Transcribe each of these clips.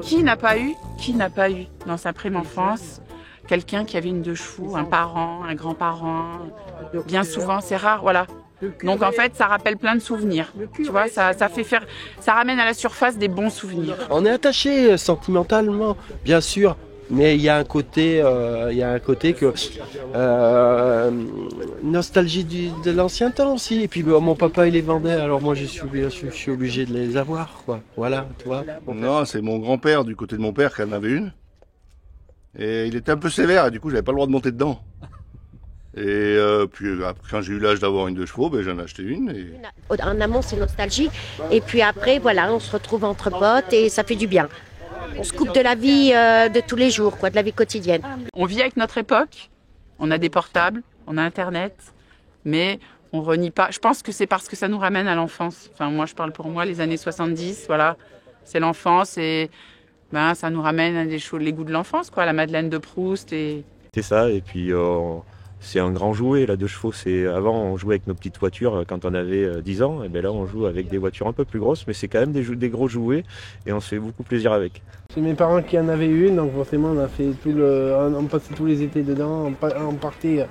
Qui n'a pas eu dans sa prime enfance quelqu'un qui avait une 2 chevaux, un parent, un grand-parent? Bien souvent, c'est rare, voilà. Donc en fait, ça rappelle plein de souvenirs. Tu vois, ça ramène à la surface des bons souvenirs. On est attaché sentimentalement, bien sûr, mais il y a un côté, que nostalgie de l'ancien temps aussi. Et puis mon papa il les vendait, alors moi je suis obligé de les avoir, quoi. Voilà, tu vois. Non, c'est mon grand-père du côté de mon père qui en avait une. Et il était un peu sévère et du coup j'avais pas le droit de monter dedans. Et puis après, quand j'ai eu l'âge d'avoir une 2 chevaux, ben, j'en ai acheté une. Et... En amont, c'est nostalgie. Et puis après, voilà, on se retrouve entre potes et ça fait du bien. On se coupe de la vie de tous les jours, quoi, de la vie quotidienne. On vit avec notre époque. On a des portables, on a Internet, mais on renie pas. Je pense que c'est parce que ça nous ramène à l'enfance. Enfin, moi, je parle pour moi, les années 70, voilà. C'est l'enfance et ben, ça nous ramène à des choses, les goûts de l'enfance, quoi, la Madeleine de Proust. C'est ça, et puis c'est un grand jouet, la 2 chevaux. Avant, on jouait avec nos petites voitures quand on avait 10 ans, et bien là, on joue avec des voitures un peu plus grosses, mais c'est quand même des gros jouets, et on se fait beaucoup plaisir avec. C'est mes parents qui en avaient une, donc forcément on a fait on passait tous les étés dedans, on partait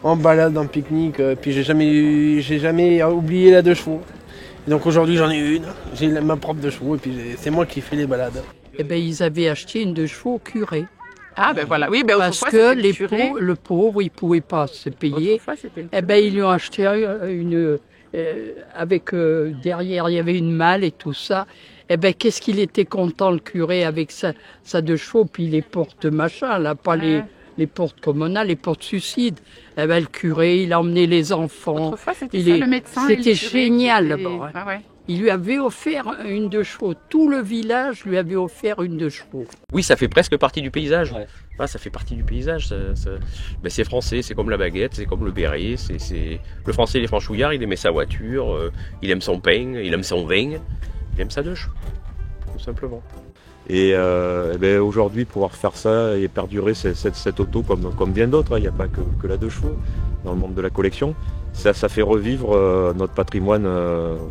en balade, en pique-nique, puis j'ai jamais oublié la 2 chevaux. Et donc aujourd'hui j'en ai une, j'ai ma propre 2 chevaux, et puis c'est moi qui fais les balades. Eh ben, ils avaient acheté une 2 chevaux au curé. Ah ben voilà, oui, ben parce que le pauvre, il ne pouvait pas se payer. Eh ben, ils lui ont acheté une avec derrière il y avait une malle et tout ça. Eh ben, qu'est-ce qu'il était content le curé avec sa 2 chevaux, puis les portes machin, là, pas les portes comme on a, les portes suicides. Eh ben, le curé, il a emmené les enfants. Autrefois, c'était ça, le médecin. C'était génial d'abord. Ah ouais. Il lui avait offert une 2 chevaux. Tout le village lui avait offert une 2 chevaux. Oui, ça fait presque partie du paysage. Ouais. Ah, ça fait partie du paysage. Ben, c'est français, c'est comme la baguette, c'est comme le béret. Le français, il est franchouillard, il aimait sa voiture, il aime son pain, il aime son vin, il aime sa 2 chevaux, tout simplement. Et ben aujourd'hui, pouvoir faire ça et perdurer cette auto comme bien d'autres, il n'y a pas que la 2 chevaux dans le monde de la collection. Ça fait revivre notre patrimoine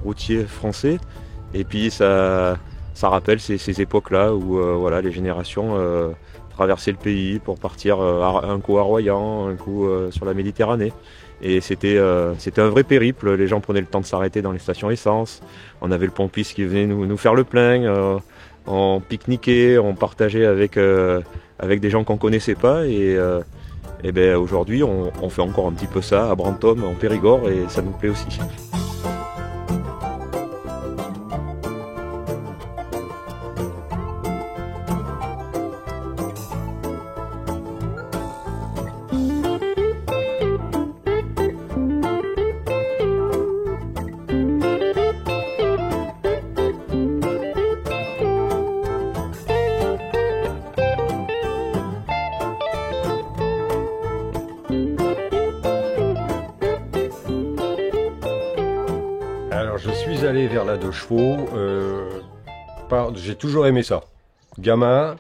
routier français. Et puis ça rappelle ces époques-là où voilà, les générations traversaient le pays pour partir un coup à Royan, un coup sur la Méditerranée. Et c'était un vrai périple. Les gens prenaient le temps de s'arrêter dans les stations essence. On avait le pompiste qui venait nous faire le plein. On pique-niquait, on partageait avec des gens qu'on connaissait pas. Et ben aujourd'hui, on fait encore un petit peu ça à Brantôme, en Périgord, et ça nous plaît aussi. Alors je suis allé vers la 2 chevaux, j'ai toujours aimé ça. Gamin,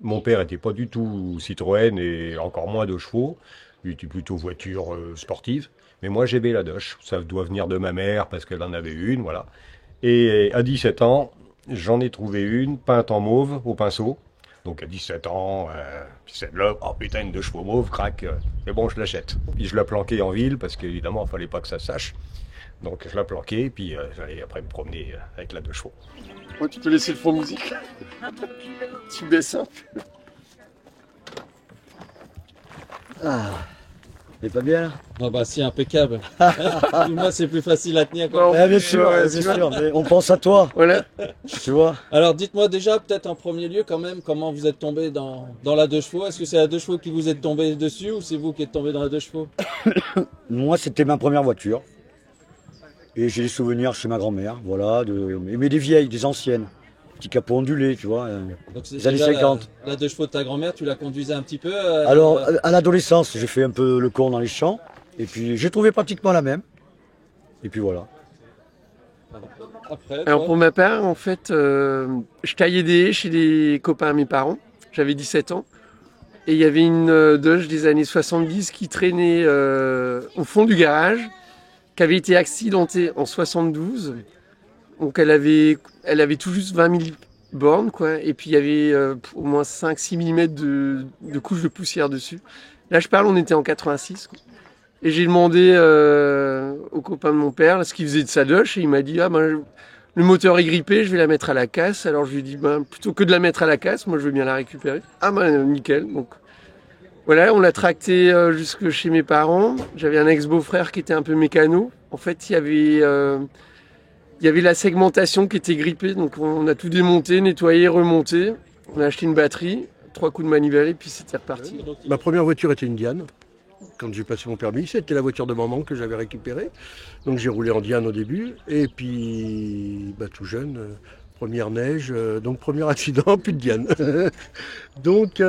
mon père était pas du tout Citroën et encore moins 2 chevaux, il était plutôt voiture sportive. Mais moi j'aimais la Doche, ça doit venir de ma mère parce qu'elle en avait une, voilà. Et à 17 ans, j'en ai trouvé une peinte en mauve au pinceau. Donc à 17 ans, puis celle-là, oh putain, une 2 chevaux mauve, crac, c'est bon, je l'achète. Puis je la planquais en ville parce qu'évidemment il fallait pas que ça sache. Donc je la planquais, puis j'allais après me promener avec la 2 chevaux. Oh, tu peux laisser le fond musique. Tu baisses un peu. Ah, c'est pas bien là? Ah bah si, impeccable. Moi c'est plus facile à tenir. Bien sûr, mais on pense à toi. Voilà. Tu vois. Alors dites-moi déjà, peut-être en premier lieu quand même, comment vous êtes tombé dans la 2 chevaux. Est-ce que c'est la 2 chevaux qui vous êtes tombé dessus ou c'est vous qui êtes tombé dans la 2 chevaux? Moi c'était ma première voiture. Et j'ai des souvenirs chez ma grand-mère, voilà, mais des vieilles, des anciennes. Petit capot ondulé, tu vois, des années 50. La 2 chevaux de ta grand-mère, tu la conduisais un petit peu Alors, à l'adolescence, j'ai fait un peu le con dans les champs. Et puis, j'ai trouvé pratiquement la même. Et puis voilà. Après, alors pour ma part, en fait, je taillais des haies chez des copains à mes parents. J'avais 17 ans. Et il y avait une Dodge des années 70 qui traînait au fond du garage, qui avait été accidentée en 72. Donc elle avait tout juste 20 000 bornes, quoi. Et puis il y avait au moins 5-6 mm de couches de poussière dessus. Là, je parle, on était en 86, quoi. Et j'ai demandé au copain de mon père ce qu'il faisait de sa Doge, et il m'a dit, ah ben, le moteur est grippé, je vais la mettre à la casse. Alors je lui ai dit, ben, plutôt que de la mettre à la casse, moi je veux bien la récupérer. Ah ben nickel. Donc voilà, on l'a tracté jusque chez mes parents. J'avais un ex-beau-frère qui était un peu mécano. En fait, il y avait la segmentation qui était grippée, donc on a tout démonté, nettoyé, remonté. On a acheté une batterie, 3 coups de manivelle et puis c'était reparti. Ma première voiture était une Diane. Quand j'ai passé mon permis, c'était la voiture de maman que j'avais récupérée. Donc j'ai roulé en Diane au début. Et puis, tout jeune, première neige, donc premier accident, plus de Diane. Donc,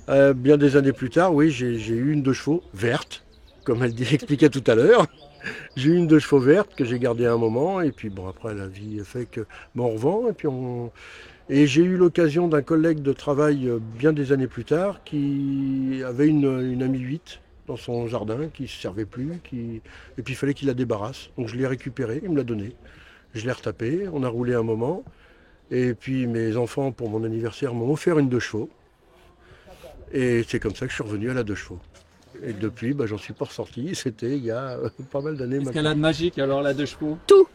bien des années plus tard, oui, j'ai eu une 2 chevaux verte, comme elle expliquait tout à l'heure. J'ai eu une 2 chevaux verte que j'ai gardée un moment. Et puis, bon, après, la vie fait que on revend. Et j'ai eu l'occasion d'un collègue de travail bien des années plus tard qui avait une Ami 8 dans son jardin qui ne se servait plus. Et puis il fallait qu'il la débarrasse. Donc je l'ai récupérée, il me l'a donnée. Je l'ai retapée, on a roulé un moment. Et puis mes enfants, pour mon anniversaire, m'ont offert une 2 chevaux. Et c'est comme ça que je suis revenu à la 2 chevaux. Et depuis, j'en suis pas ressorti. C'était il y a pas mal d'années maintenant. Qu'est-ce qu'elle a de magique alors la 2 chevaux? Tout.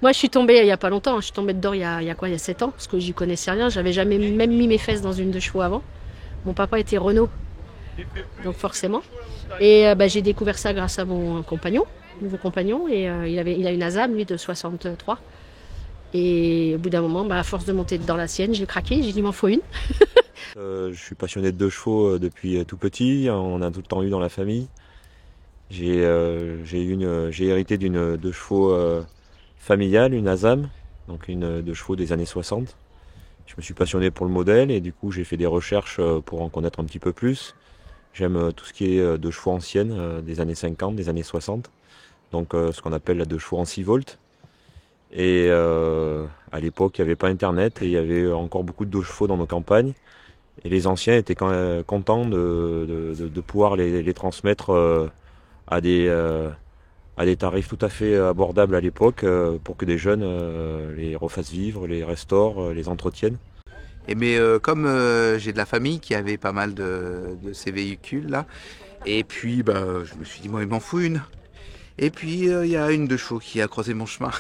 Moi, je suis tombée il n'y a pas longtemps. Je suis tombée dedans il y a 7 ans, parce que j'y connaissais rien. J'avais jamais même mis mes fesses dans une 2 chevaux avant. Mon papa était Renault, donc forcément. Et j'ai découvert ça grâce à mon nouveau compagnon. Et il a une Azam, lui, de 63. Et au bout d'un moment, à force de monter dans la sienne, j'ai craqué. J'ai dit, il m'en faut une. Je suis passionné de 2 chevaux depuis tout petit. On a tout le temps eu dans la famille. J'ai hérité d'une 2 chevaux familiale, une Azam, donc une 2 chevaux des années 60. Je me suis passionné pour le modèle et du coup j'ai fait des recherches pour en connaître un petit peu plus. J'aime tout ce qui est 2 chevaux anciennes, des années 50, des années 60. Donc ce qu'on appelle la 2 chevaux en 6 volts. Et à l'époque il n'y avait pas internet et il y avait encore beaucoup de 2 chevaux dans nos campagnes. Et les anciens étaient contents de pouvoir les transmettre à des tarifs tout à fait abordables à l'époque pour que des jeunes les refassent vivre, les restaurent, les entretiennent. Mais comme j'ai de la famille qui avait pas mal de ces véhicules là, et puis je me suis dit moi il m'en faut une. Et puis il y a une 2 chevaux qui a croisé mon chemin.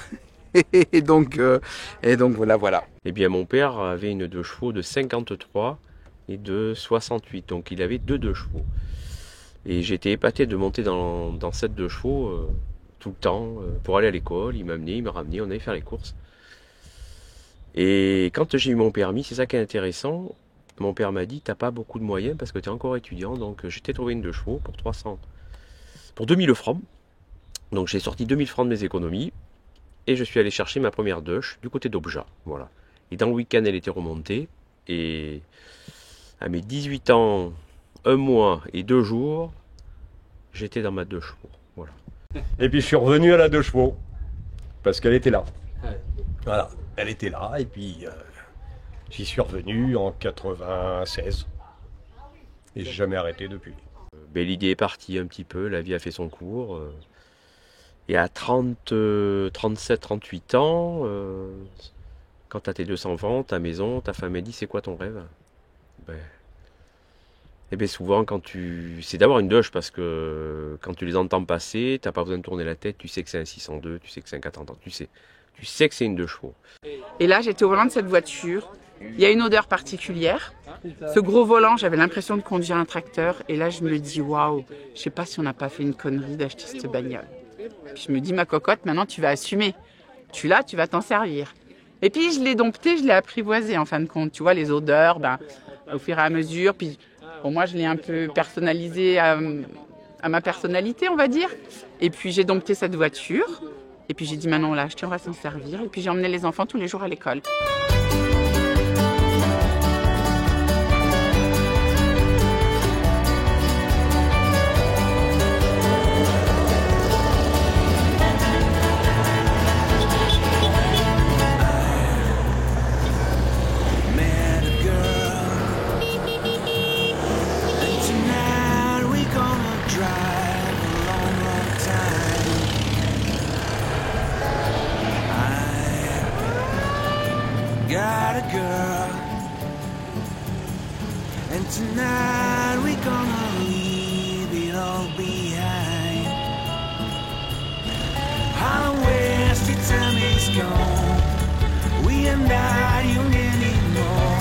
et donc voilà. Eh bien mon père avait une 2 chevaux de 53 et de 68, donc il avait 2 chevaux. Et j'étais épaté de monter dans cette 2 chevaux tout le temps pour aller à l'école. Il m'amenait, il me ramenait, on allait faire les courses. Et quand j'ai eu mon permis, c'est ça qui est intéressant. Mon père m'a dit, t'as pas beaucoup de moyens parce que tu es encore étudiant. Donc j'ai trouvé une 2 chevaux pour 2000 francs. Donc j'ai sorti 2000 francs de mes économies. Et je suis allé chercher ma première Doge du côté d'Obja. Voilà. Et dans le week-end, elle était remontée. Et à mes 18 ans, 1 mois et 2 jours, j'étais dans ma 2 chevaux. Voilà. Et puis je suis revenu à la 2 chevaux, parce qu'elle était là. Ouais. Voilà, elle était là, et puis j'y suis revenu en 96. Et j'ai jamais arrêté depuis. L'idée est partie un petit peu, la vie a fait son cours. Et à 37, 38 ans, quand tu as tes 2 enfants, ta maison, ta femme, elle dit c'est quoi ton rêve? Et bien souvent c'est d'avoir une Doge parce que quand tu les entends passer, t'as pas besoin de tourner la tête, tu sais que c'est un 602, tu sais que c'est un 430, tu sais que c'est une 2 chevaux. Et là j'étais au volant de cette voiture, il y a une odeur particulière, ce gros volant j'avais l'impression de conduire un tracteur et là je me dis waouh, je sais pas si on n'a pas fait une connerie d'acheter cette bagnole. Puis je me dis ma cocotte, maintenant tu vas assumer, tu vas t'en servir. Et puis je l'ai dompté, je l'ai apprivoisé en fin de compte, tu vois les odeurs, au fur et à mesure, puis pour moi, je l'ai un peu personnalisé à ma personnalité, on va dire. Et puis, j'ai dompté cette voiture. Et puis, j'ai dit, maintenant, on l'a acheté, on va s'en servir. Et puis, j'ai emmené les enfants tous les jours à l'école. got a girl, and tonight we're gonna leave it all behind. Harlem West, your time is gone. We are not young anymore.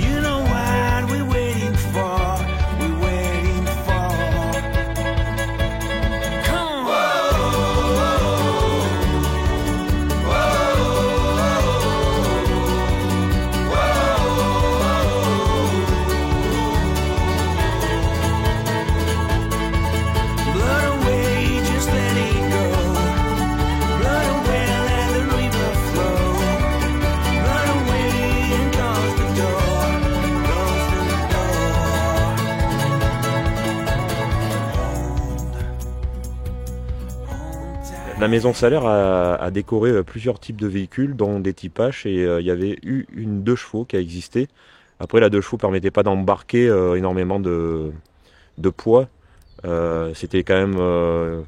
You know what we're waiting for. We're waiting for. Come on. Blood away, just let it go. Blood away, let the river flow. Blood away and close the door. Close the La maison Salaire a décoré plusieurs types de véhicules, dont des types H, et il y avait eu une 2 chevaux qui a existé. Après, la 2 chevaux ne permettait pas d'embarquer énormément de poids. C'était quand même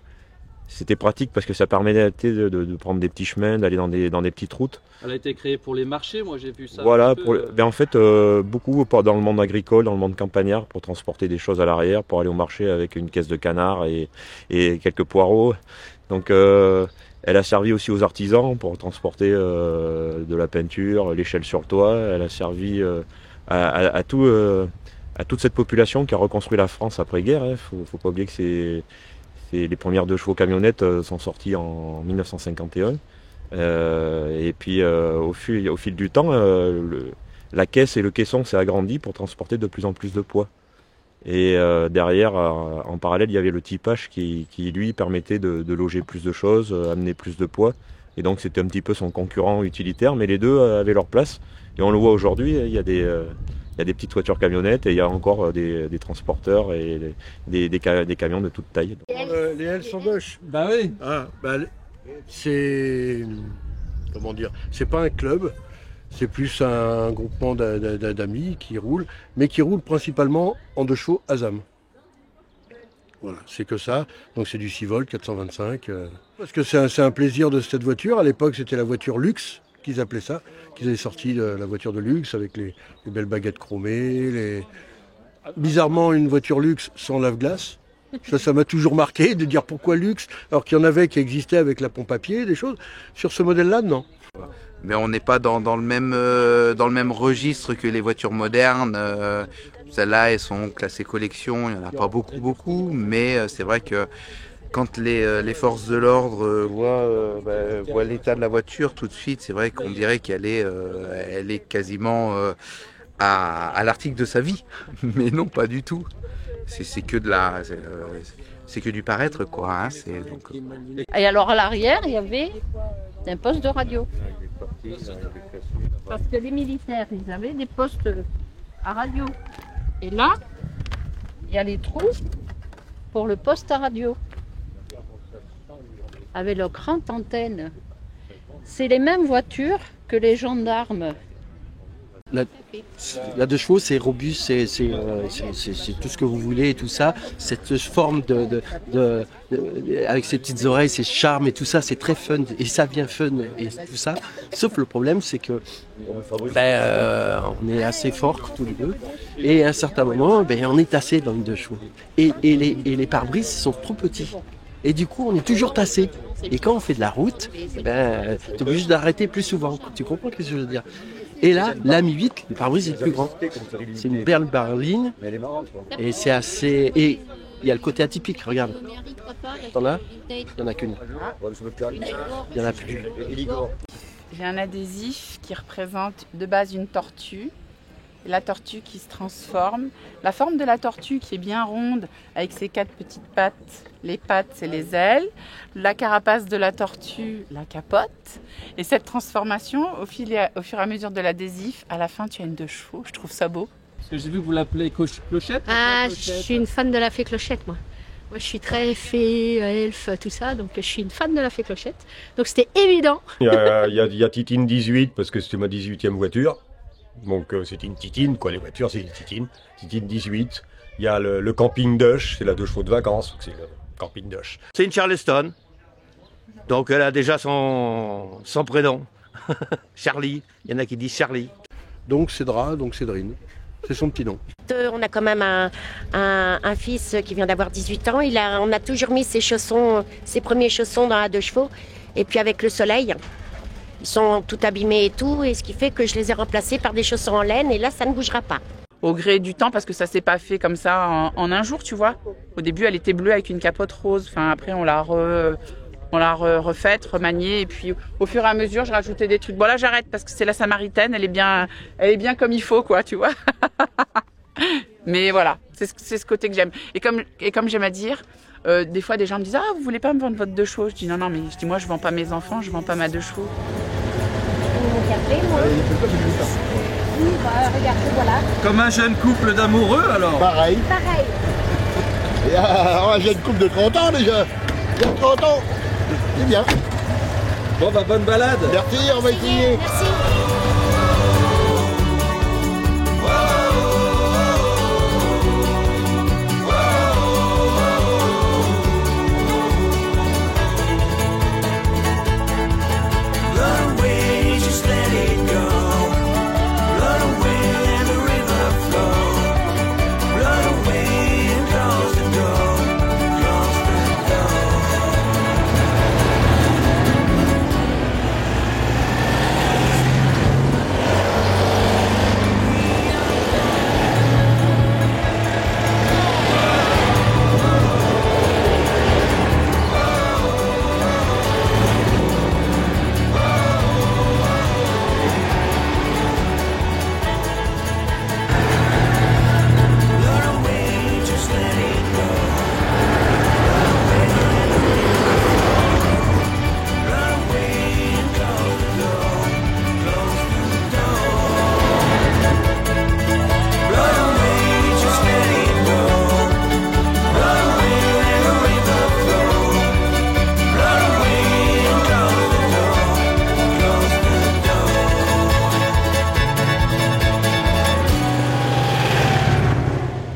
c'était pratique parce que ça permettait de prendre des petits chemins, d'aller dans des petites routes. Elle a été créée pour les marchés, moi j'ai vu ça. Voilà, en fait, beaucoup dans le monde agricole, dans le monde campagnard, pour transporter des choses à l'arrière, pour aller au marché avec une caisse de canard et quelques poireaux. Donc elle a servi aussi aux artisans pour transporter de la peinture, l'échelle sur le toit. Elle a servi à toute cette population qui a reconstruit la France après-guerre. Hein. Faut pas oublier que les premières 2 chevaux camionnettes sont sorties en 1951. Et puis au fil du temps, la caisse et le caisson s'est agrandi pour transporter de plus en plus de poids. Et derrière, en parallèle, il y avait le type H qui lui permettait de loger plus de choses, amener plus de poids. Et donc c'était un petit peu son concurrent utilitaire, mais les deux avaient leur place. Et on le voit aujourd'hui, il y a des petites voitures camionnettes et il y a encore des transporteurs et des camions de toute taille. Les L sont moches. Bah oui. C'est... Comment dire? C'est pas un club. C'est plus un groupement d'amis qui roulent, mais qui roulent principalement en 2 chevaux ASAM. Voilà, c'est que ça. Donc c'est du 6 volts, 425. Parce que c'est un plaisir de cette voiture. À l'époque, c'était la voiture luxe, qu'ils appelaient ça. Qu'ils avaient sorti la voiture de luxe avec les belles baguettes chromées. Bizarrement, une voiture luxe sans lave-glace. Ça m'a toujours marqué de dire pourquoi luxe, alors qu'il y en avait qui existaient avec la pompe à pied, des choses. Sur ce modèle-là, non. Mais on n'est pas dans le même registre que les voitures modernes. Celles-là, elles sont classées collection, il n'y en a pas beaucoup, mais c'est vrai que quand les forces de l'ordre voient l'état de la voiture, tout de suite, c'est vrai qu'on dirait qu'elle est quasiment à l'article de sa vie. Mais non, pas du tout. C'est que c'est que du paraître, quoi. Hein. Et alors à l'arrière, il y avait un poste de radio. Parce que les militaires, ils avaient des postes à radio. Et là, il y a les trous pour le poste à radio. Avec leur grande antenne. C'est les mêmes voitures que les gendarmes. La 2 chevaux, c'est robuste, c'est tout ce que vous voulez et tout ça. Cette forme avec ses petites oreilles, ses charmes et tout ça, c'est très fun. Et ça vient fun et tout ça. Sauf le problème, c'est que on est assez forts tous les deux. Et à un certain moment, on est tassé dans une 2 chevaux. Et les pare-brises sont trop petits. Et du coup, on est toujours tassé. Et quand on fait de la route, t'es obligé d'arrêter plus souvent. Tu comprends ce que je veux dire? Et là, la Mi 8, le pare-brise est plus grand. C'est une belle berline. Et c'est assez. Et il y a le côté atypique, regarde. T'en as? Il n'y en a qu'une. Il n'y en a plus. J'ai un adhésif qui représente de base une tortue. La tortue qui se transforme. La forme de la tortue qui est bien ronde avec ses 4 petites pattes. Les pattes, c'est les ailes. La carapace de la tortue, la capote. Et cette transformation, au fur et à mesure de l'adhésif, à la fin, tu as une 2 chevaux. Je trouve ça beau. Parce que j'ai vu que vous l'appelez Clochette. Ah, je suis une fan de la fée Clochette, moi. Moi, je suis très fée, elfe, tout ça. Donc, je suis une fan de la fée Clochette. Donc, c'était évident. Il y a Titine 18, parce que c'était ma 18e voiture. Donc c'était une Titine, quoi, les voitures c'est une Titine. Titine 18. Il y a le camping Dush, c'est la 2 chevaux de vacances, donc c'est le camping Dush. C'est une Charleston, donc elle a déjà son prénom. Charlie, il y en a qui disent Charlie. Donc Cédra, donc Cédrine. C'est son petit nom. On a quand même un fils qui vient d'avoir 18 ans. On a toujours mis ses premiers chaussons dans la 2 chevaux. Et puis avec le soleil, ils sont tout abîmés et tout. Et ce qui fait que je les ai remplacés par des chaussons en laine. Et là, ça ne bougera pas. Au gré du temps, parce que ça s'est pas fait comme ça en un jour, tu vois. Au début, elle était bleue avec une capote rose. Enfin, après, on l'a refaite, remaniée. Et puis, au fur et à mesure, je rajoutais des trucs. Bon, là, j'arrête parce que c'est la Samaritaine. Elle est bien comme il faut, quoi, tu vois. Mais voilà, c'est ce côté que j'aime. Et comme j'aime à dire, des fois, des gens me disent « Ah, vous voulez pas me vendre votre 2 chevaux ?» Je dis « Non, mais je dis, moi, je vends pas mes enfants, je vends pas ma 2 chevaux. » Oui, regardez, voilà. Comme un jeune couple d'amoureux, alors? Pareil. Pareil. Et un jeune couple de 30 ans déjà. Il y a 30 ans. C'est bien. Bon, bah, bonne balade. Merci, on va essayer. Merci.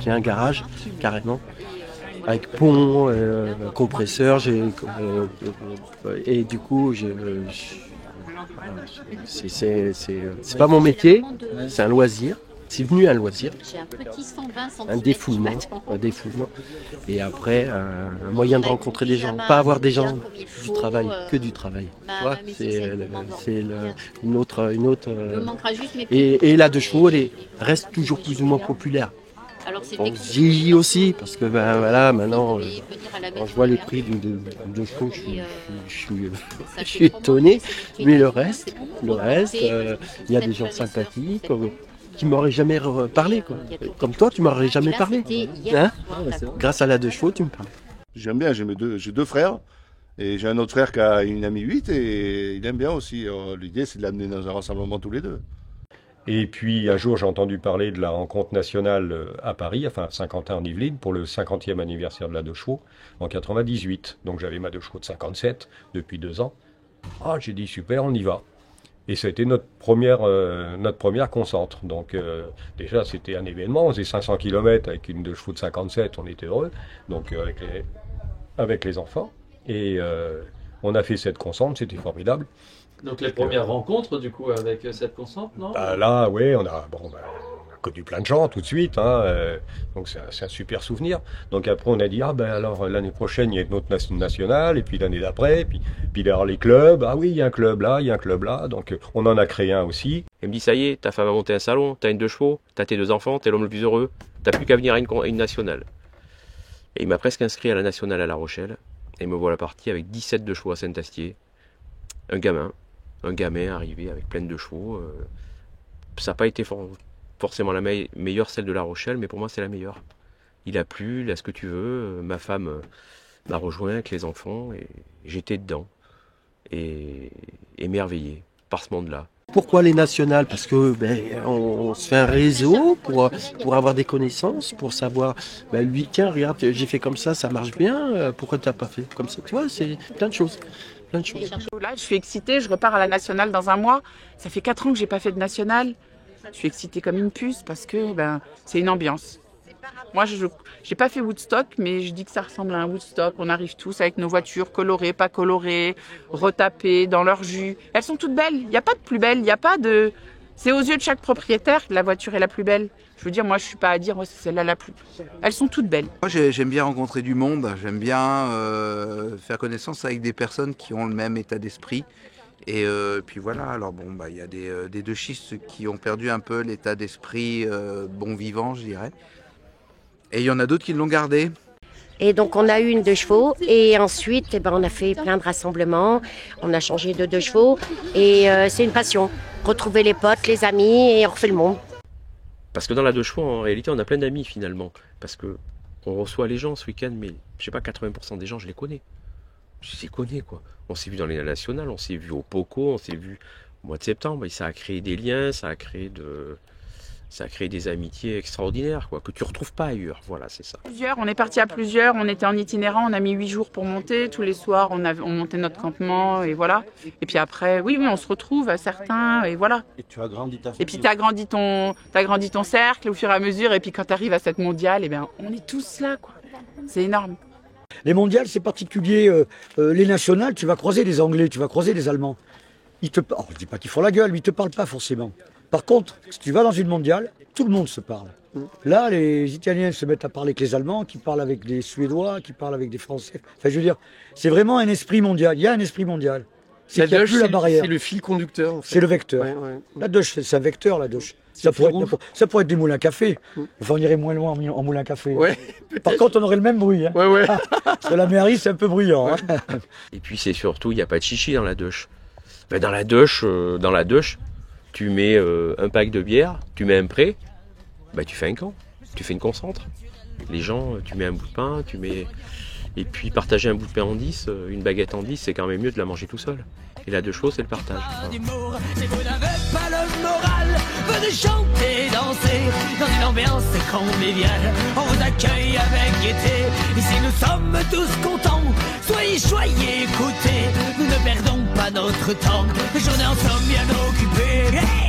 J'ai un garage, carrément, avec pont, compresseur, et du coup, c'est pas mon métier, c'est un loisir. C'est venu un loisir, un défoulement, et après un moyen de rencontrer des gens, pas avoir des gens du travail, que du travail. C'est une autre. Et la 2 chevaux, elle reste toujours plus ou moins populaire. On vieillit aussi, parce que voilà, maintenant, quand je vois les prix de 2 chevaux, je suis étonné. Mais le reste, il y a des gens sympathiques qui m'auraient jamais parlé, quoi. Comme toi, tu m'aurais jamais parlé. Hein? Grâce à la 2 chevaux, tu me parles. J'aime bien, j'ai 2 frères. Et j'ai un autre frère qui a une amie 8 et il aime bien aussi. L'idée, c'est de l'amener dans un rassemblement tous les 2. Et puis un jour, j'ai entendu parler de la rencontre nationale à Paris, enfin à Saint-Quentin en Yvelines, pour le 50e anniversaire de la 2 chevaux, en 98. Donc j'avais ma 2 chevaux de 57 depuis 2 ans. Ah, j'ai dit super, on y va. Et ça a été notre première concentre. Donc déjà, c'était un événement. On faisait 500 km avec une 2 chevaux de 57, on était heureux. Donc avec les enfants. Et on a fait cette concentre, c'était formidable. Donc les premières rencontres, du coup, avec cette concentre, non? Là, oui, on a connu plein de gens tout de suite. Donc c'est un super souvenir. Donc après, on a dit, alors l'année prochaine, il y a une autre nationale. Et puis l'année d'après, puis alors les clubs. Ah oui, il y a un club là, il y a un club là. Donc on en a créé un aussi. Il me dit, ça y est, ta femme a monté un salon, t'as une 2 chevaux, t'as tes 2 enfants, t'es l'homme le plus heureux, t'as plus qu'à venir à une nationale. Et il m'a presque inscrit à la nationale à La Rochelle. Et me voilà parti avec 17 2 chevaux à Saint-Astier. Un gamin arrivé avec plein de 2 chevaux. Ça n'a pas été forcément la meilleure, celle de La Rochelle, mais pour moi c'est la meilleure. Il a plu, il a ce que tu veux. Ma femme m'a rejoint avec les enfants et j'étais dedans. Et émerveillé par ce monde-là. Pourquoi les nationales? Parce que on se fait un réseau pour avoir des connaissances, pour savoir, lui, tiens, regarde, j'ai fait comme ça marche bien, pourquoi tu n'as pas fait comme ça? Tu vois, c'est plein de choses. Là, je suis excitée, je repars à la nationale dans un mois. Ça fait 4 ans que j'ai pas fait de nationale. Je suis excitée comme une puce parce que c'est une ambiance. Moi, je n'ai pas fait Woodstock, mais je dis que ça ressemble à un Woodstock. On arrive tous avec nos voitures colorées, pas colorées, retapées, dans leur jus. Elles sont toutes belles. Il n'y a pas de plus belle. Il n'y a pas de... C'est aux yeux de chaque propriétaire que la voiture est la plus belle. Je veux dire, moi, je ne suis pas à dire, c'est celle-là la plus... Elles sont toutes belles. Moi, j'aime bien rencontrer du monde. J'aime bien faire connaissance avec des personnes qui ont le même état d'esprit. Et puis voilà, alors bon, il y a des deux schistes qui ont perdu un peu l'état d'esprit bon vivant, je dirais. Et il y en a d'autres qui l'ont gardé. Et donc on a eu une 2 chevaux et ensuite on a fait plein de rassemblements, on a changé de 2 chevaux et c'est une passion. Retrouver les potes, les amis et on refait le monde. Parce que dans la 2 chevaux, en réalité, on a plein d'amis finalement. Parce que on reçoit les gens ce week-end, mais je sais pas, 80% des gens, je les connais. Je les connais, quoi. On s'est vu dans les nationales, on s'est vu au Poco, on s'est vu au mois de septembre. Et ça a créé des liens, ça a créé des amitiés extraordinaires, quoi, que tu retrouves pas ailleurs. Voilà, c'est ça. On est partis à plusieurs, on était en itinérant, on a mis 8 jours pour monter. Tous les soirs, on montait notre campement et voilà. Et puis après, oui, on se retrouve à certains et voilà. Et tu as grandi ta famille. Et puis tu as grandi ton cercle au fur et à mesure. Et puis quand tu arrives à cette mondiale, eh bien, on est tous là, quoi. C'est énorme. Les mondiales, c'est particulier. Les nationales, tu vas croiser des Anglais, tu vas croiser des Allemands. Je ne dis pas qu'ils font la gueule, mais ils ne te parlent pas forcément. Par contre, si tu vas dans une mondiale, tout le monde se parle. Là, les Italiens se mettent à parler avec les Allemands, qui parlent avec des Suédois, qui parlent avec des Français. Enfin, je veux dire, c'est vraiment un esprit mondial. Il y a un esprit mondial. C'est qu'il n'y a plus la barrière. C'est le fil conducteur. En fait. C'est le vecteur. Ouais. La douche, c'est un vecteur, la douche. Ça pourrait être des moulins à café. Enfin, on irait moins loin en moulin à café. Ouais, par contre, on aurait le même bruit. Hein. Ouais. Parce que la mairie, c'est un peu bruyant. Hein. Et puis, c'est surtout, il n'y a pas de chichi dans la douche. Ben, dans la douche, tu mets un pack de bière, tu mets un prêt, tu fais un camp, tu fais une concentre. Les gens, tu mets un bout de pain, et puis partager un bout de pain en 10, une baguette en 10, c'est quand même mieux de la manger tout seul. Et la 2 chevaux, c'est le partage. Si vous n'avez pas le moral, venez chanter, danser dans une ambiance conviviale. On vous accueille avec gaieté. Ici nous sommes tous contents. Soyez joyeux, écoutez. Nous ne perdons pas notre temps. Les journées en sont bien occupées. Hey!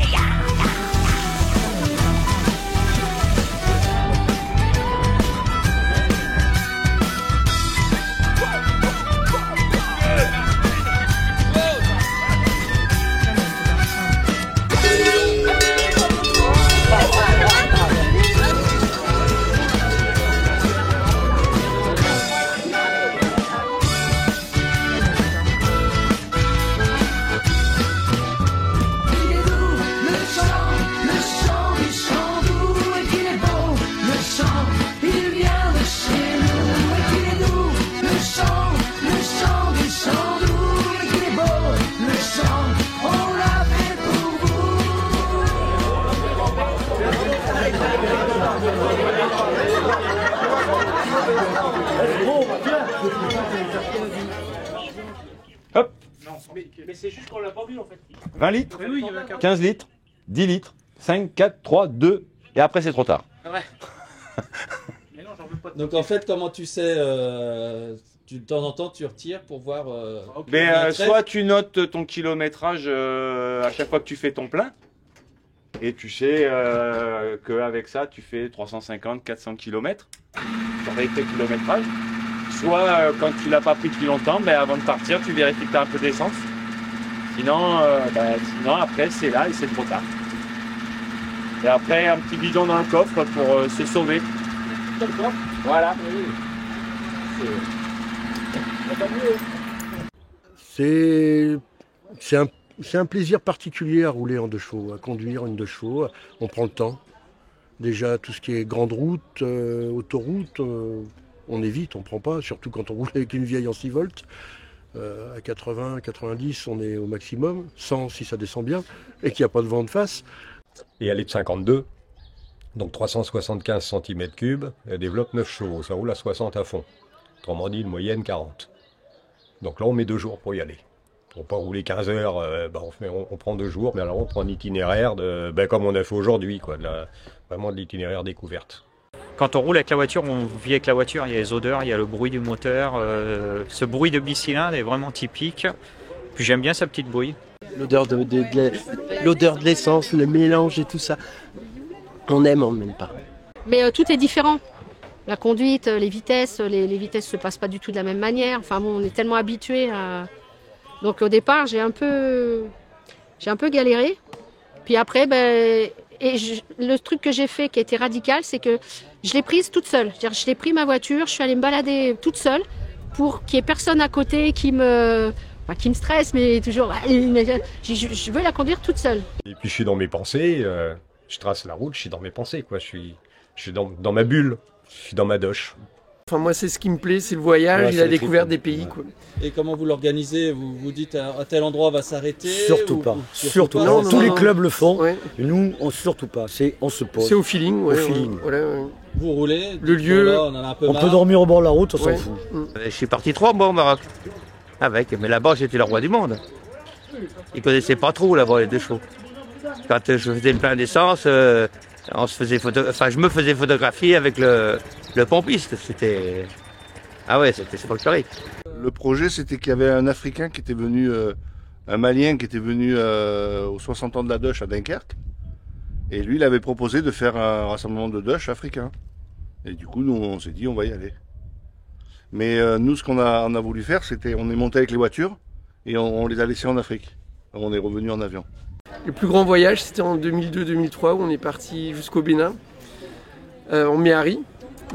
Hop. Mais c'est juste qu'on l'a pas vu en fait. 20 litres, 15 litres, 10 litres, 5, 4, 3, 2, et après c'est trop tard. Ouais. Donc en fait, comment tu sais, de temps en temps tu retires pour voir... soit tu notes ton kilométrage à chaque fois que tu fais ton plein, et tu sais qu'avec ça tu fais 350, 400 km, avec tes kilométrages. Soit quand tu l'as pas pris depuis longtemps, avant de partir, tu vérifies que tu as un peu d'essence. Sinon après c'est là et c'est trop tard. Et après un petit bidon dans le coffre pour se sauver. Voilà. C'est un plaisir particulier à rouler en 2 chevaux, à conduire une 2 chevaux. On prend le temps. Déjà tout ce qui est grande route, autoroute. On évite, on ne prend pas, surtout quand on roule avec une vieille en 6 volts. À 80, 90, on est au maximum, 100 si ça descend bien, et qu'il n'y a pas de vent de face. Et elle est de 52, donc 375 cm3, elle développe 9 chevaux, ça roule à 60 à fond. Autrement dit, une moyenne 40. Donc là, on met 2 jours pour y aller. Pour pas rouler 15 heures, on prend 2 jours, mais alors on prend un itinéraire comme on a fait aujourd'hui, vraiment de l'itinéraire découverte. Quand on roule avec la voiture, on vit avec la voiture, il y a les odeurs, il y a le bruit du moteur. Ce bruit de bicylindre est vraiment typique. Puis j'aime bien sa petite bouille. L'odeur de l'essence, le mélange et tout ça. On aime pas. Mais tout est différent. La conduite, les vitesses se passent pas du tout de la même manière. Enfin bon, on est tellement habitué à... Donc au départ, j'ai un peu galéré. Puis après, le truc que j'ai fait qui a été radical, c'est que je l'ai prise toute seule. C'est-à-dire, je l'ai pris ma voiture, je suis allée me balader toute seule pour qu'il n'y ait personne à côté qui me stresse, mais toujours, je veux la conduire toute seule. Et puis je suis dans mes pensées, je trace la route, je suis dans mes pensées, quoi. Je suis dans ma bulle, je suis dans ma doche. Enfin, moi, c'est ce qui me plaît, c'est le voyage, Ouais, et la découverte des pays, quoi. Et comment vous l'organisez? Vous vous dites à tel endroit on va s'arrêter? Surtout pas. Surtout pas. Non, Tous les non. clubs le font. Et nous, surtout pas. On se pose. C'est au feeling, ouais, Au feeling. Voilà, ouais. Vous roulez, Le dites, lieu, bon, là, on en a un peu On marre. peut dormir au bord de la route, on s'en Ouais. fout. Je suis parti 3 mois au Maroc. Mais là-bas, j'étais le roi du monde. Ils connaissaient pas trop là-bas les 2 chevaux. Quand je faisais le plein d'essence, je me faisais photographier avec le pompiste. C'était folklorique. Le projet, c'était qu'il y avait un Africain qui était venu, un Malien qui était venu aux 60 ans de la Doche à Dunkerque. Et lui, il avait proposé de faire un rassemblement de Doche africain. Et du coup, nous, on s'est dit, on va y aller. Mais nous, ce qu'on a voulu faire, c'était, on est monté avec les voitures et on les a laissés en Afrique. On est revenu en avion. Le plus grand voyage, c'était en 2002-2003, où on est parti jusqu'au Bénin, en Méhari.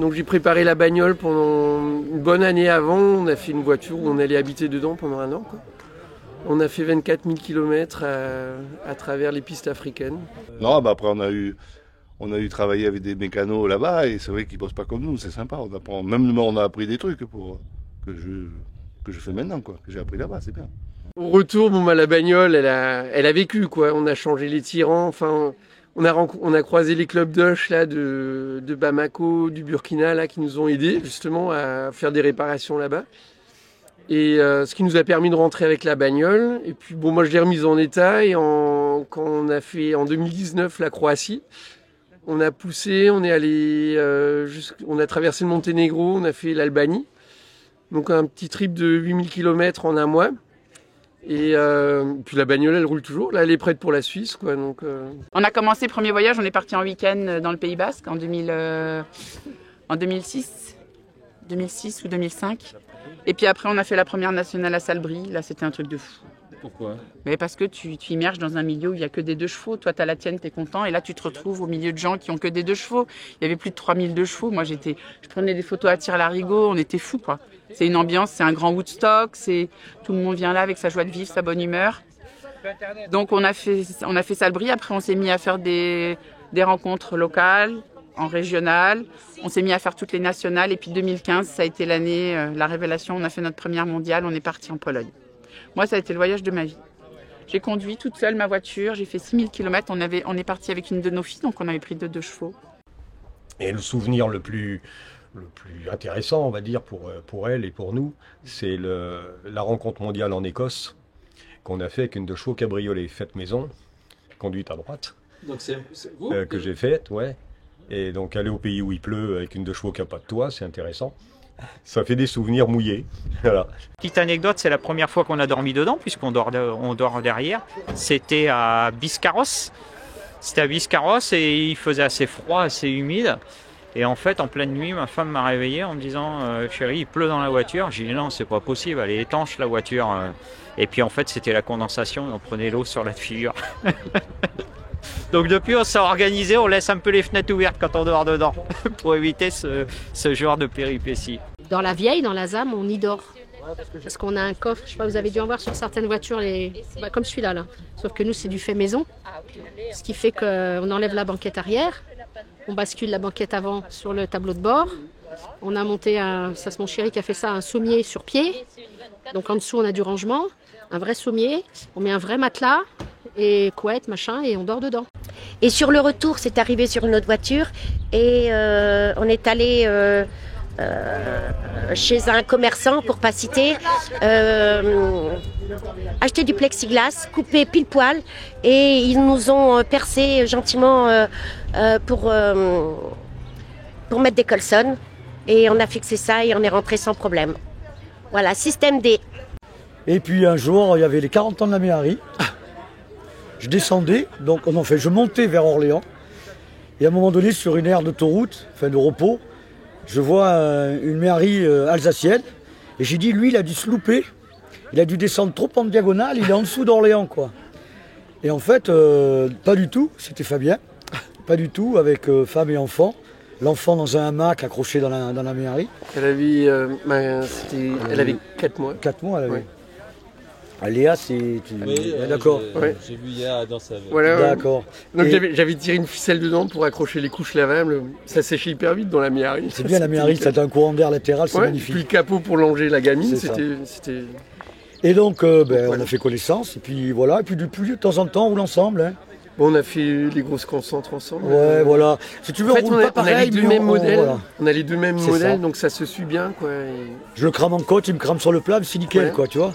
Donc j'ai préparé la bagnole pendant une bonne année avant. On a fait une voiture où on allait habiter dedans pendant 1 an, quoi. On a fait 24 000 km à travers les pistes africaines. Non, après, on a eu travaillé avec des mécanos là-bas et c'est vrai qu'ils bossent pas comme nous, c'est sympa. On a appris des trucs que je fais maintenant, quoi, que j'ai appris là-bas, c'est bien. Au retour, la bagnole, elle a vécu, quoi. On a changé les tirants, enfin, on a croisé les clubs Doche là de Bamako, du Burkina là, qui nous ont aidés justement à faire des réparations là-bas. Et ce qui nous a permis de rentrer avec la bagnole. Et puis moi je l'ai remise en état et quand on a fait en 2019 la Croatie, on a poussé, on est allé, on a traversé le Monténégro, on a fait l'Albanie. Donc un petit trip de 8000 km en 1 mois. Et puis la bagnole, elle roule toujours. Là, elle est prête pour la Suisse, quoi. Donc, On a commencé le premier voyage, on est parti en week-end dans le Pays Basque en 2006 ou 2005. Et puis après, on a fait la première nationale à Salbris. Là, c'était un truc de fou. Pourquoi? Mais parce que tu immerges dans un milieu où il n'y a que des 2 chevaux. Toi, tu as la tienne, tu es content. Et là, tu te retrouves au milieu de gens qui ont que des 2 chevaux. Il y avait plus de 3002 chevaux. Moi, je prenais des photos à tire-larigot. On était fous, quoi. C'est une ambiance, c'est un grand Woodstock. Tout le monde vient là avec sa joie de vivre, sa bonne humeur. Donc, on a fait Salbris. Après, on s'est mis à faire des rencontres locales, en régional. On s'est mis à faire toutes les nationales. Et puis, 2015, ça a été l'année, la révélation. On a fait notre première mondiale. On est parti en Pologne. Moi, ça a été le voyage de ma vie. J'ai conduit toute seule ma voiture, j'ai fait 6000 km, on est parti avec une de nos filles, donc on avait pris 2 chevaux. Et le souvenir le plus intéressant, on va dire, pour elle et pour nous, c'est la rencontre mondiale en Écosse qu'on a fait avec une 2 chevaux cabriolet, faite maison, conduite à droite. Donc c'est vous que j'ai faite, ouais. Et donc aller au pays où il pleut avec une 2 chevaux qui n'a pas de toit, c'est intéressant. Ça fait des souvenirs mouillés. Voilà. Petite anecdote, c'est la première fois qu'on a dormi dedans, puisqu'on dort derrière. C'était à Biscarrosse. Et il faisait assez froid, assez humide. Et en fait, en pleine nuit, ma femme m'a réveillé en me disant chérie, il pleut dans la voiture. J'ai dit non, c'est pas possible, elle est étanche la voiture. Et puis en fait, c'était la condensation et on prenait l'eau sur la figure. Donc depuis, on s'est organisé, on laisse un peu les fenêtres ouvertes quand on dort dedans pour éviter ce genre de péripéties. Dans la vieille, dans la ZAM, on y dort. Parce qu'on a un coffre, je sais pas, vous avez dû en voir sur certaines voitures, comme celui-là. Là. Sauf que nous, c'est du fait maison. Ce qui fait qu'on enlève la banquette arrière, on bascule la banquette avant sur le tableau de bord. On a monté, ça c'est mon chéri qui a fait ça, un sommier sur pied. Donc en dessous, on a du rangement, un vrai sommier. On met un vrai matelas et couette, machin, et on dort dedans. Et sur le retour, c'est arrivé sur une autre voiture et on est allé chez un commerçant, pour pas citer, acheter du plexiglas, coupé pile poil, et ils nous ont percé gentiment pour mettre des colsons, et on a fixé ça et on est rentré sans problème. Voilà, système D. Et puis un jour, il y avait les 40 ans de la Méhari. Je descendais, donc je montais vers Orléans. Et à un moment donné, sur une aire d'autoroute, enfin de repos, je vois une mairie alsacienne. Et j'ai dit, lui, il a dû se louper. Il a dû descendre trop en diagonale, il est en dessous d'Orléans, quoi. Et en fait, pas du tout, c'était Fabien. Pas du tout, avec femme et enfant. L'enfant dans un hamac accroché dans la mairie. Elle avait, elle avait 4 mois. 4 mois, elle avait. Ouais. Ah, Léa, c'est... Oui, d'accord. J'ai vu hier dans sa... Voilà, d'accord. Donc Et- j'avais tiré une ficelle dedans pour accrocher les couches lavables. Ça séchait hyper vite dans la mairie. C'est bien la mairie, ça a un courant d'air latéral, c'est Ouais, magnifique. puis le capot pour longer la gamine, C'est ça. c'était... Et donc, on a fait connaissance, et puis voilà, et puis depuis de temps en temps, on roule ensemble. Hein. Bon, on a fait les grosses concentres ensemble. Ouais, voilà. Si tu veux, En fait, on roule pas on a les pareil, deux mais mêmes on- modèles. voilà. On a les deux mêmes C'est modèles, ça. donc ça se suit bien, quoi. Je le crame en côte, il me crame sur le plat, c'est nickel, Ouais. quoi, tu vois.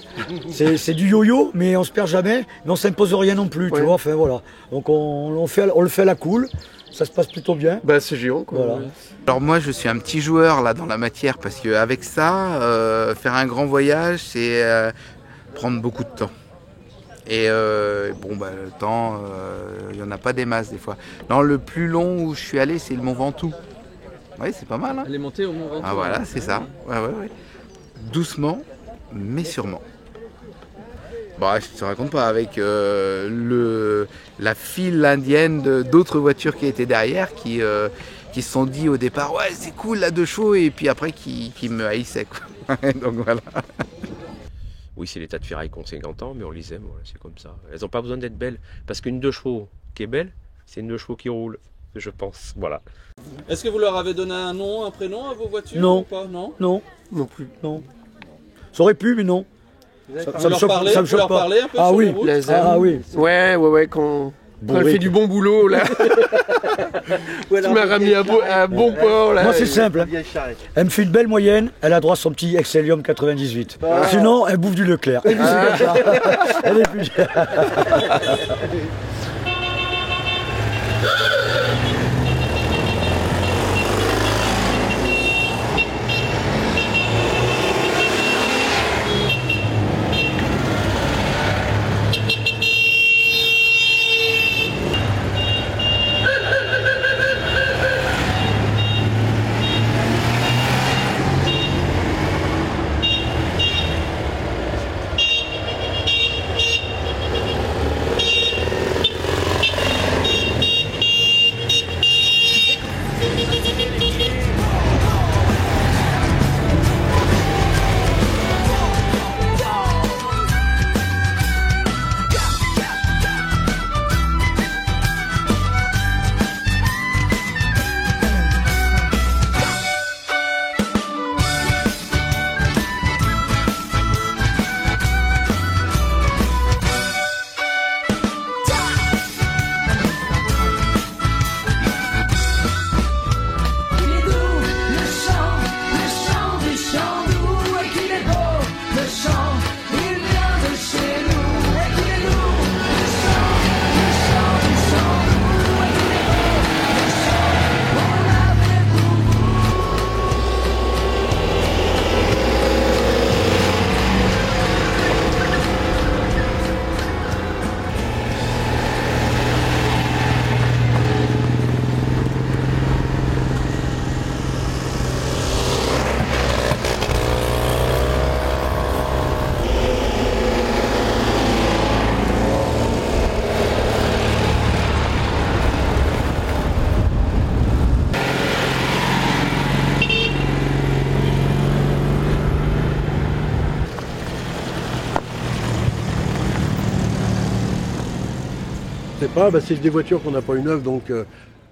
C'est du yo-yo, mais on se perd jamais, mais on s'impose rien non plus, tu vois. Enfin, voilà. Donc on le fait à la cool, ça se passe plutôt bien. Bah, c'est géant, quoi. Voilà. Alors moi je suis un petit joueur là dans la matière parce qu'avec ça, faire un grand voyage c'est prendre beaucoup de temps. Et bon bah le temps, il n'y en a pas des masses des fois. Non, le plus long où je suis allé c'est le Mont Ventoux. Oui, c'est pas mal. Hein. Elle est montée au Mont Ventoux. Ah voilà, c'est ça. Ouais. Doucement, mais sûrement. Bah, je te raconte pas, avec la file indienne d'autres voitures qui étaient derrière, qui se sont dit au départ, ouais, c'est cool la 2 chevaux, et puis après qui me haïssaient. Quoi. Donc voilà. Oui, c'est les tas de ferraille qui ont 50 ans, mais on les aime, voilà, c'est comme ça. Elles n'ont pas besoin d'être belles, parce qu'une 2 chevaux qui est belle, c'est une 2 chevaux qui roule, je pense. Voilà. Est-ce que vous leur avez donné un nom, un prénom à vos voitures Non. ou pas? Non. Non. Non plus. Non. Ça aurait pu, mais non. Vous leur parlez, ça me vous choque leur pas. parlez un peu Ah sur oui. les routes? Ah oui. Ouais, quand elle oui, fait du bon boulot, là. Tu m'as ramené un bon port, là. Moi, c'est simple. Hein. Elle me fait une belle moyenne, elle a droit à son petit Excellium 98. Sinon, elle bouffe du Leclerc. Et puis, c'est comme ça. Elle est plus... C'est pas, c'est des voitures qu'on n'a pas eu neuves, donc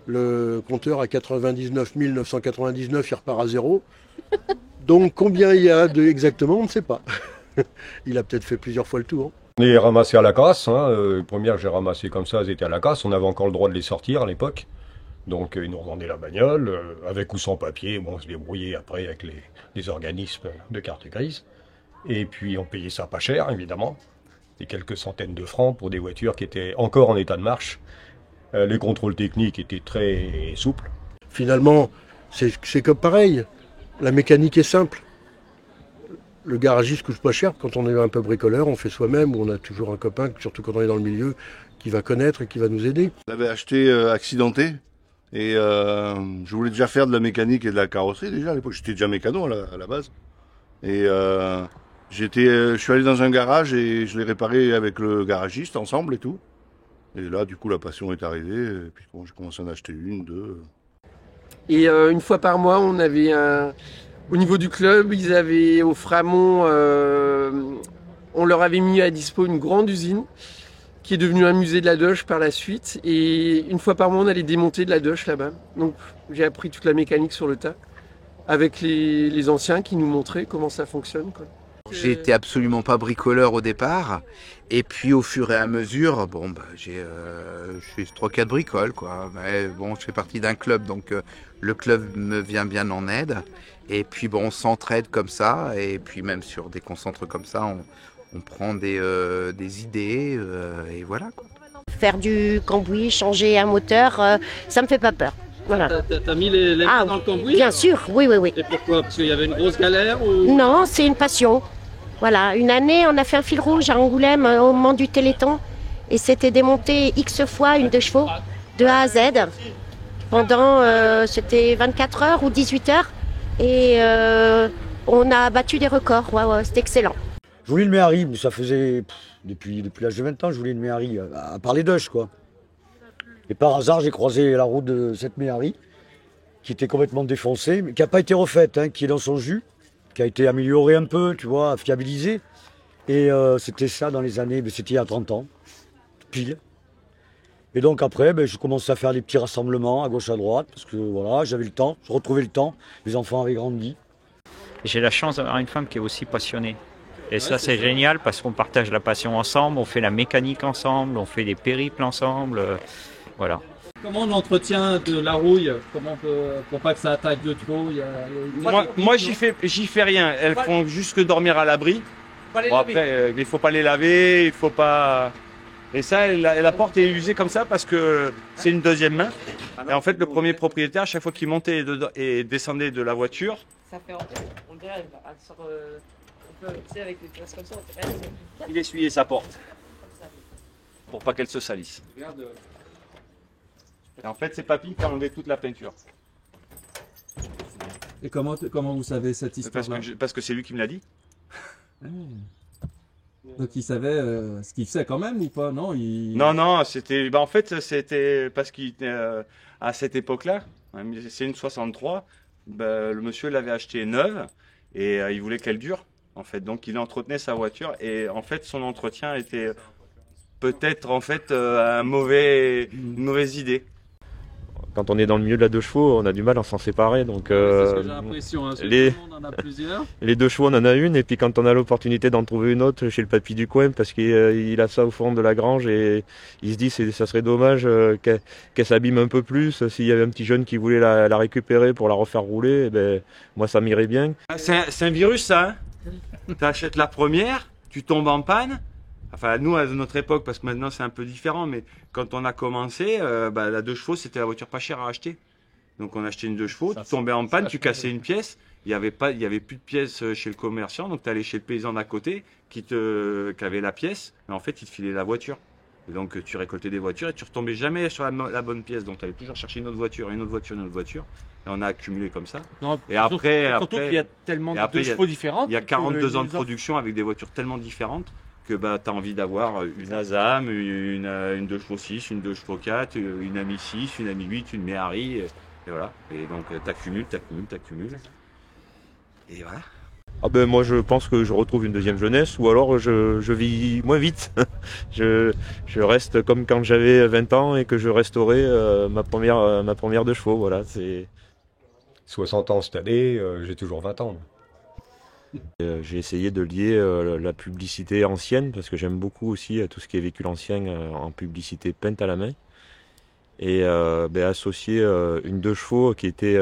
le compteur à 99 999, il repart à 0. Donc combien il y a exactement, on ne sait pas. Il a peut-être fait plusieurs fois le tour. On est ramassé à la casse. Les premières que j'ai ramassées comme ça, elles étaient à la casse. On avait encore le droit de les sortir à l'époque. Donc ils nous revendaient la bagnole, avec ou sans papier. Bon, on se débrouillait après avec les organismes de carte grise. Et puis on payait ça pas cher, évidemment. Des quelques centaines de francs pour des voitures qui étaient encore en état de marche. Les contrôles techniques étaient très souples. Finalement, c'est comme pareil. La mécanique est simple. Le garagiste coûte pas cher. Quand on est un peu bricoleur, on fait soi-même, ou on a toujours un copain, surtout quand on est dans le milieu, qui va connaître et qui va nous aider. Je l'avais acheté accidenté. Et je voulais déjà faire de la mécanique et de la carrosserie déjà à l'époque. J'étais déjà mécano à la base. Et je suis allé dans un garage et je l'ai réparé avec le garagiste ensemble et tout. Et là, du coup, la passion est arrivée. Et puis bon, j'ai commencé à en acheter une, deux. Et une fois par mois, on avait au niveau du club, ils avaient au Framont, on leur avait mis à dispo une grande usine qui est devenue un musée de la Doge par la suite. Et une fois par mois, on allait démonter de la Doge là-bas. Donc j'ai appris toute la mécanique sur le tas avec les anciens qui nous montraient comment ça fonctionne, quoi. J'ai été absolument pas bricoleur au départ, et puis au fur et à mesure, bon, bah, je fais 3-4 bricoles, quoi. Mais bon, je fais partie d'un club, donc le club me vient bien en aide. Et puis bon, on s'entraide comme ça, et puis même sur des concentres comme ça, on prend des idées, et voilà, quoi. Faire du cambouis, changer un moteur, ça me fait pas peur. Voilà. T'as mis les mains dans le cambouis? Bien sûr, oui. Et pourquoi? Parce qu'il y avait une grosse galère ou... Non, c'est une passion. Voilà, une année, on a fait un fil rouge à Angoulême au moment du Téléthon. Et c'était démonté X fois une 2 chevaux, de A à Z. Pendant, c'était 24 heures ou 18 heures. Et on a battu des records. Ouais, c'était excellent. Je voulais une Méhari, mais ça faisait, depuis l'âge de 20 ans, je voulais une Méhari, à part les Doge, quoi. Et par hasard, j'ai croisé la route de cette Méhari, qui était complètement défoncée, mais qui n'a pas été refaite, hein, qui est dans son jus, qui a été améliorée un peu, tu vois, fiabilisée. Et c'était ça dans les années, mais c'était il y a 30 ans, pile. Et donc après, je commençais à faire des petits rassemblements à gauche à droite, parce que voilà, j'avais le temps, je retrouvais le temps, les enfants avaient grandi. J'ai la chance d'avoir une femme qui est aussi passionnée. Et ça, c'est génial parce qu'on partage la passion ensemble, on fait la mécanique ensemble, on fait des périples ensemble. Voilà. Comment on entretient de la rouille? Comment pour pas que ça attaque de trop? Moi j'y fais rien. Elles font juste que dormir à l'abri. Bon, après, il faut pas les laver, il faut pas. Et ça, la porte est usée comme ça parce que c'est une deuxième main. Et en fait, le premier propriétaire, à chaque fois qu'il montait et descendait de la voiture, ça fait on dirait elle sort un peu, tu sais, avec des traces comme ça. il essuyait sa porte pour pas qu'elle se salisse. Et en fait, c'est papy qui a enlevé toute la peinture. Et comment vous savez cette histoire-là? Parce que c'est lui qui me l'a dit. Donc il savait ce qu'il faisait quand même ou pas? Non, Non, c'était. En fait, c'était parce qu'à cette époque-là, c'est une 63, le monsieur l'avait acheté neuve et il voulait qu'elle dure. En fait, donc il entretenait sa voiture et en fait son entretien était peut-être en fait une mauvaise idée. Quand on est dans le milieu de la 2 chevaux, on a du mal à s'en séparer. Donc, c'est ce que j'ai l'impression. Hein, on en a plusieurs. Les 2 chevaux, on en a une. Et puis quand on a l'opportunité d'en trouver une autre chez le papy du coin, parce qu'il a ça au fond de la grange et il se dit ça serait dommage qu'elle s'abîme un peu plus. S'il y avait un petit jeune qui voulait la récupérer pour la refaire rouler, moi ça m'irait bien. C'est un virus ça. Tu achètes la première, tu tombes en panne. Enfin, nous, à notre époque, parce que maintenant c'est un peu différent, mais quand on a commencé, la 2 chevaux, c'était la voiture pas chère à acheter. Donc on achetait une 2 chevaux, tu tombais en panne, tu cassais une pièce, il y avait plus de pièces chez le commerçant, donc tu allais chez le paysan d'à côté qui avait la pièce, mais en fait il te filait la voiture. Et donc tu récoltais des voitures et tu retombais jamais sur la bonne pièce, donc tu allais toujours chercher une autre voiture, une autre voiture, une autre voiture. Et on a accumulé comme ça. Non, et après, surtout qu'il y a tellement de chevaux différents. Il y a 42 ans de production avec des voitures tellement différentes que tu as envie d'avoir une Azam, une 2 chevaux 6, une 2 chevaux 4, une Ami 6, une Ami 8, une Méhari, et voilà. Et donc t'accumules. Et voilà. Moi je pense que je retrouve une deuxième jeunesse, ou alors je vis moins vite. je reste comme quand j'avais 20 ans et que je restaurais ma première 2 chevaux. Voilà, c'est 60 ans cette année, j'ai toujours 20 ans. J'ai essayé de lier la publicité ancienne, parce que j'aime beaucoup aussi tout ce qui est véhicule ancien en publicité peinte à la main, et associer une 2 chevaux qui était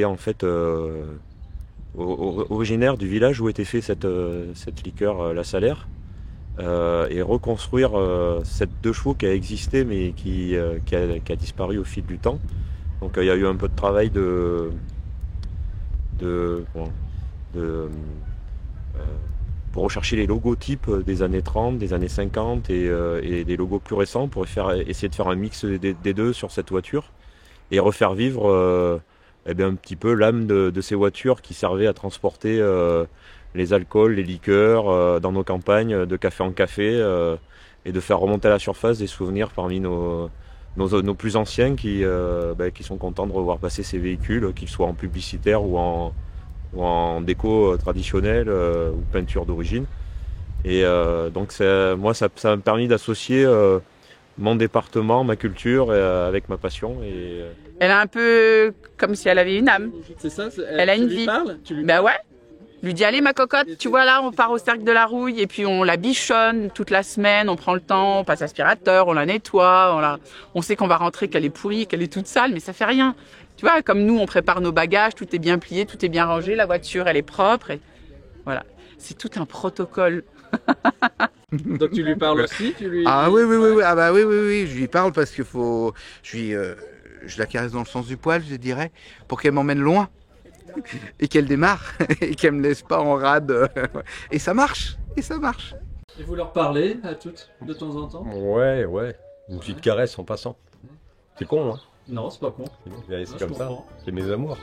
en fait originaire du village où était fait cette liqueur La Salaire, et reconstruire cette 2 chevaux qui a existé mais qui a disparu au fil du temps. Donc il y a eu un peu de travail pour rechercher les logotypes des années 30, des années 50 et des logos plus récents pour essayer de faire un mix des deux sur cette voiture et refaire vivre un petit peu l'âme de ces voitures qui servaient à transporter les alcools, les liqueurs dans nos campagnes de café en café et de faire remonter à la surface des souvenirs parmi nos plus anciens qui sont contents de revoir passer ces véhicules, qu'ils soient en publicitaire ou en déco traditionnelle ou peinture d'origine. Et donc moi ça m'a permis d'associer mon département, ma culture avec ma passion. Elle a un peu comme si elle avait une âme. C'est ça. Elle a une vie. Ben ouais. Lui dis allez ma cocotte, tu vois là on part au cercle de la Rouille et puis on la bichonne toute la semaine, on prend le temps, on passe aspirateur, on la nettoie, on sait qu'on va rentrer, qu'elle est pourrie, qu'elle est toute sale, mais ça fait rien. Tu vois, comme nous on prépare nos bagages, tout est bien plié, tout est bien rangé, la voiture elle est propre. Et voilà, c'est tout un protocole. Donc tu lui parles aussi, Ah oui, ah bah oui, je lui parle parce que je la caresse dans le sens du poil, je dirais, pour qu'elle m'emmène loin. Et qu'elle démarre, et qu'elle me laisse pas en rade. Et ça marche, Et vous leur parlez à toutes, de temps en temps? Ouais, une petite caresse en passant. C'est con, hein? Non, c'est pas con. C'est comme ça, c'est mes amours.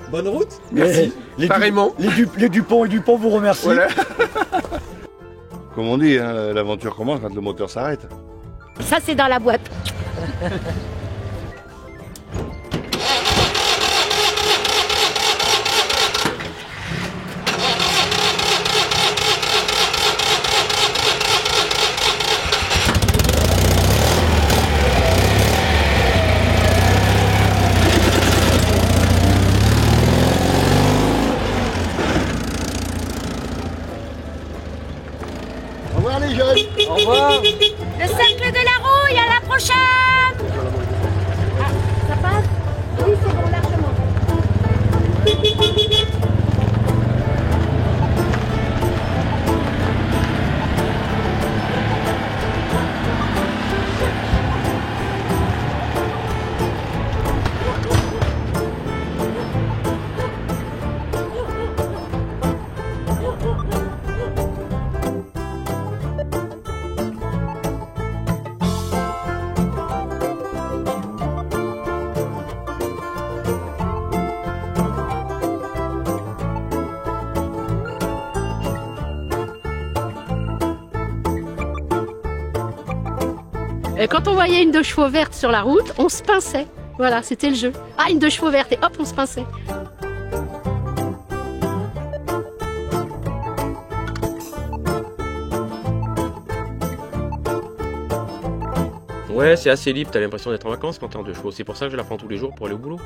Bonne route. Merci. Pareillement. Les Dupont et Dupont vous remercient. Voilà. Comme on dit, hein, l'aventure commence quand le moteur s'arrête. Ça, c'est dans la boîte. Au revoir les jeunes. Au revoir. Le cercle de la Rouille, à la prochaine. Ah, ça passe? Oui, c'est bon, largement. Et quand on voyait une 2 chevaux verte sur la route, on se pinçait. Voilà, c'était le jeu. Ah, une 2 chevaux verte et hop, on se pinçait. Ouais, c'est assez libre, t'as l'impression d'être en vacances quand t'es en 2 chevaux. C'est pour ça que je la prends tous les jours pour aller au boulot.